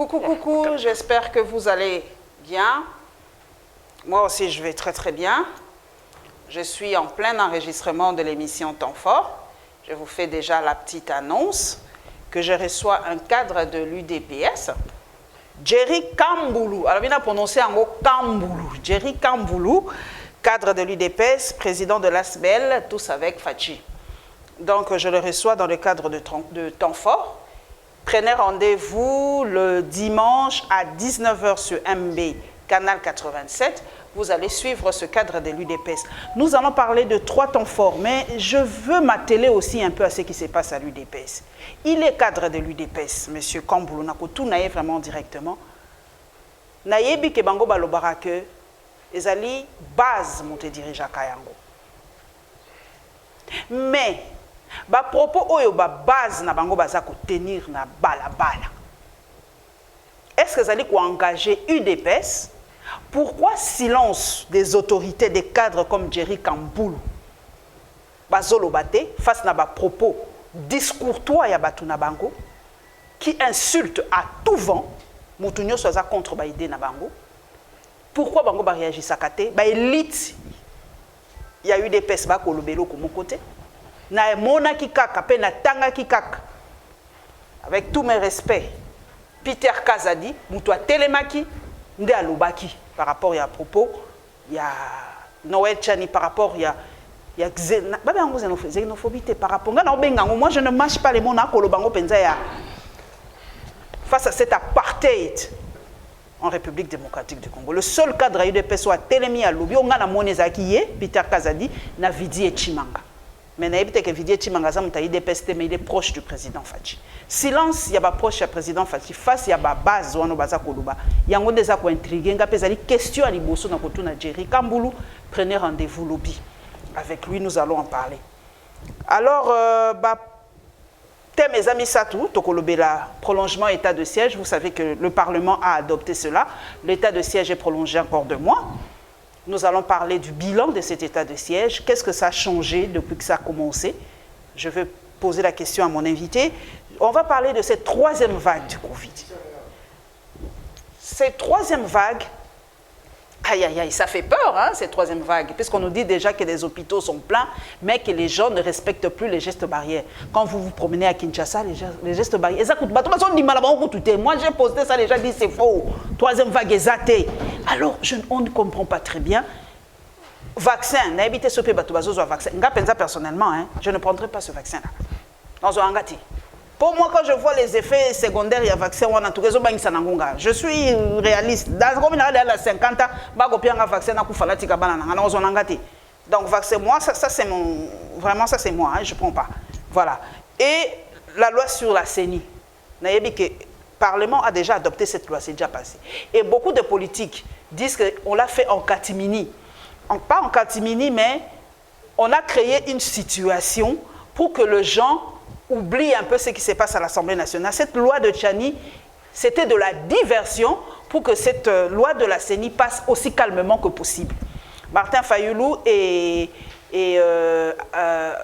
Coucou, j'espère que vous allez bien. Moi aussi, je vais très très bien. Je suis en plein enregistrement de l'émission Temps Fort. Je vous fais déjà la petite annonce que je reçois un cadre de l'UDPS, Jerry Kamboulou. Alors, il a prononcé en mot Kamboulou. Jerry Kamboulou, cadre de l'UDPS, président de l'ASBEL, tous avec Fachi. Donc, je le reçois dans le cadre de Temps Fort. Prenez rendez-vous le dimanche à 19 h sur MB, canal 87. Vous allez suivre ce cadre de l'UDPS. Nous allons parler de 3 temps forts, mais je veux m'atteler aussi un peu à ce qui se passe à l'UDPS. Il est cadre de l'UDPS, M. Kamboulou, tout naïe vraiment directement. Naïebi ke bango balobara que ezali base monte dirige à Kayango. Mais ba propos oyo ba base na bango baza ko tenir na bala. Est-ce que ezali ko engager UDPS? Pourquoi silence des autorités, des cadres comme Jerry Kamboulou bazolobate face na ba propos discourtois ya batu na bango qui insulte à tout vent mutunyo soza contre ba idée na bango? Pourquoi bango ba réagir sakate ba élite ya UDPS ba kolobelo ko mon côté na mona ki kaka pe na tanga ki kaka avec tous mes respects Peter Kazadi mutu telemaki nde alobaki par rapport à propos il y a Noël Chani par rapport il y a xénophobie par rapport moi je ne mâche pas les mots na kolobango penza ya face à cet apartheid en République démocratique du Congo. Le seul cadre à UDPS soit télémi à lobby on a monezaki Peter Kazadi na Vidi Chimanga. Mais n'ayez que Vidi Chimanga ça mutaï UDPS mais il est proche du président Fachi. Silence il y a pas proche du président Fachi face il y a ba base wana baza koloba. Yango déjà ko intriguer nga pezali question à liboso na kotuna Jerry Kamboulou. Prenez rendez-vous lobby. Avec lui nous allons en parler. Alors mes amis Satou, Tokolobela, prolongement état de siège. Vous savez que le Parlement a adopté cela. L'état de siège est prolongé encore 2 mois. Nous allons parler du bilan de cet état de siège. Qu'est-ce que ça a changé depuis que ça a commencé? Je vais poser la question à mon invité. On va parler de cette 3e vague du Covid. Cette 3e vague, aïe aïe aïe, ça fait peur, hein, cette 3e vague, puisqu'on nous dit déjà que les hôpitaux sont pleins, mais que les gens ne respectent plus les gestes barrières. Quand vous vous promenez à Kinshasa, les gestes barrières, moi j'ai posté ça, les gens disent c'est faux, 3e vague est alors on ne comprend pas très bien. Vaccin, n'habitez ce pays, vaccin. Personnellement, hein, je ne prendrai pas ce vaccin-là. Dans un angati. Pour moi, quand je vois les effets secondaires, il y a vaccin, je suis réaliste. Dans la 50 ans, un vaccin, donc, vaccin, moi, ça c'est mon. Vraiment, ça c'est moi, hein, je ne prends pas. Voilà. Et la loi sur la CENI. Le Parlement a déjà adopté cette loi, c'est déjà passé. Et beaucoup de politiques disent qu'on l'a fait en catimini. Pas en catimini, mais on a créé une situation pour que les gens oublie un peu ce qui se passe à l'Assemblée nationale. Cette loi de Tchani, c'était de la diversion pour que cette loi de la CENI passe aussi calmement que possible. Martin Fayoulou et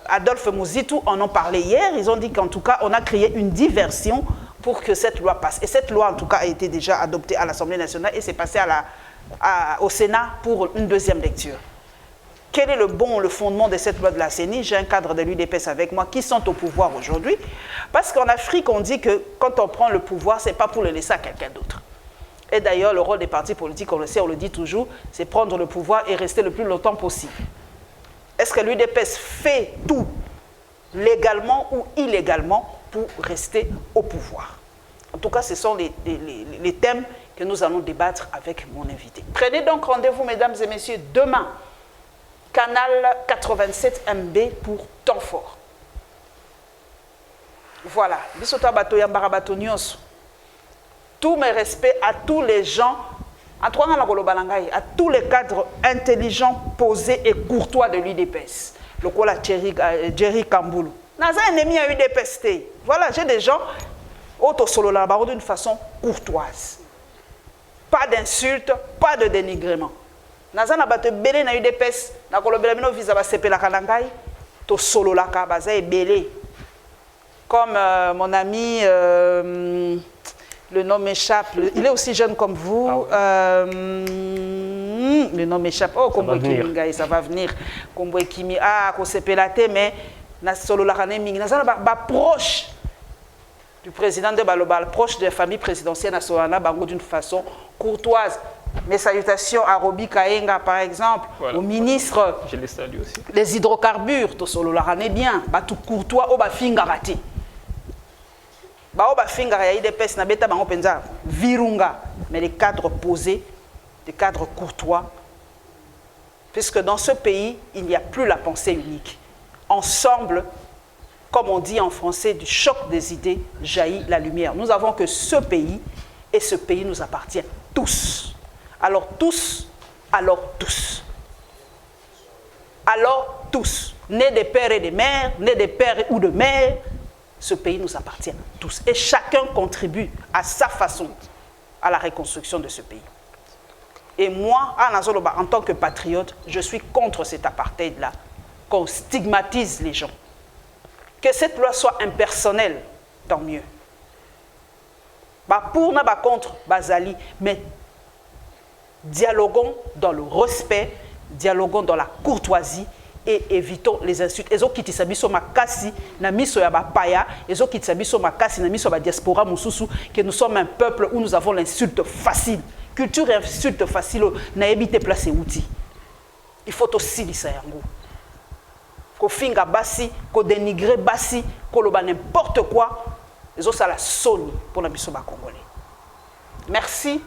Adolphe Mouzitou en ont parlé hier. Ils ont dit qu'en tout cas, on a créé une diversion pour que cette loi passe. Et cette loi, en tout cas, a été déjà adoptée à l'Assemblée nationale et c'est passé au Sénat pour une 2e lecture. Quel est le fondement de cette loi de la CENI? J'ai un cadre de l'UDPS avec moi qui sont au pouvoir aujourd'hui. Parce qu'en Afrique, on dit que quand on prend le pouvoir, ce n'est pas pour le laisser à quelqu'un d'autre. Et d'ailleurs, le rôle des partis politiques, on le sait, on le dit toujours, c'est prendre le pouvoir et rester le plus longtemps possible. Est-ce que l'UDPS fait tout légalement ou illégalement pour rester au pouvoir? En tout cas, ce sont les thèmes que nous allons débattre avec mon invité. Prenez donc rendez-vous, mesdames et messieurs, demain. Canal 87 MB pour Temps Fort. Voilà. Tous mes respects à tous les gens, à tous les cadres intelligents, posés et courtois de l'UDPS. Le quoi Jerry Kamboulou. Naza ennemi à UDPS. Voilà, j'ai des gens d'une façon courtoise. Pas d'insultes, pas de dénigrement. Nazana bate belé na UDPS na kolobela mino visa ba sepela kanangai to solo la ka baza belé comme mon ami Le nom m'échappe. Il est aussi jeune comme vous. Ah ouais. Le nom m'échappe. Oh, Kombo Kimi, ça va venir. Kombo Kimi, ah, Kosepelate, mais Nasolo Larane Mingi, Nasala proche du président de Balobal, proche de la famille présidentielle nationale, d'une façon courtoise. Mes salutations à Robi Kaenga, par exemple, voilà, au ministre je les salue aussi. Des hydrocarbures, Tosolo Larane bien, tout courtois, au Bafinga raté. Virunga, mais les cadres posés, des cadres courtois, puisque dans ce pays, il n'y a plus la pensée unique. Ensemble, comme on dit en français, du choc des idées jaillit la lumière. Nous avons que ce pays, et ce pays nous appartient tous. Alors tous, alors tous. Alors tous, nés des pères et des mères, nés des pères ou de mères, ce pays nous appartient tous. Et chacun contribue à sa façon à la reconstruction de ce pays. Et moi, en tant que patriote, je suis contre cet apartheid-là, qu'on stigmatise les gens. Que cette loi soit impersonnelle, tant mieux. Pour, contre, Bazali, mais dialoguons dans le respect, dialoguons dans la courtoisie, et évitons les insultes. Ezo kiti sabiso makasi na miso ya bapaya, ezo kiti sabiso makasi na miso ba diaspora mususu, que nous sommes un peuple où nous avons l'insulte facile. Culture et insulte facile na ebite place outil. Il faut aussi lisa yango. Ko finga basi, ko dénigrer basi, ko loba n'importe quoi, ezo sala soni pour la miso ba congolais. Merci.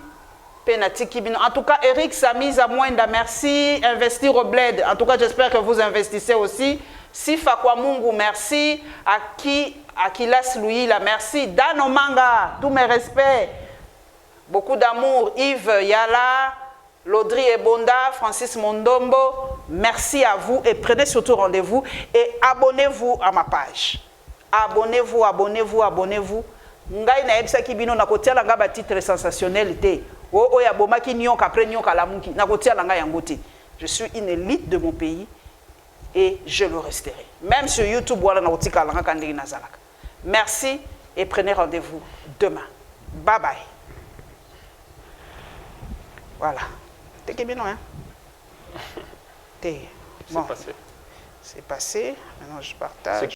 En tout cas, Eric Samiza Mwenda, merci. Investir au bled. En tout cas, j'espère que vous investissez aussi. Sifa Kwamungu, merci. Akilas Louis, la merci. Dan Omanga, tous mes respects. Beaucoup d'amour. Yves Yala, Laudry Ebonda, Francis Mondombo, merci à vous et prenez surtout rendez-vous et abonnez-vous à ma page. Abonnez-vous, abonnez-vous, abonnez-vous. Ngai na ebisa kibino na kotiala nga ba titre sensationnel te. O ya bomaki nyoka après nyoka lamuki na kotiala nga yango te. Je suis une élite de mon pays et je le resterai. Même sur YouTube wala na kotika la nga ndenge nazalaka. Merci et prenez rendez-vous demain. Bye bye. Voilà. T'es kibino hein? T'es bon. C'est passé. C'est passé. Maintenant je partage.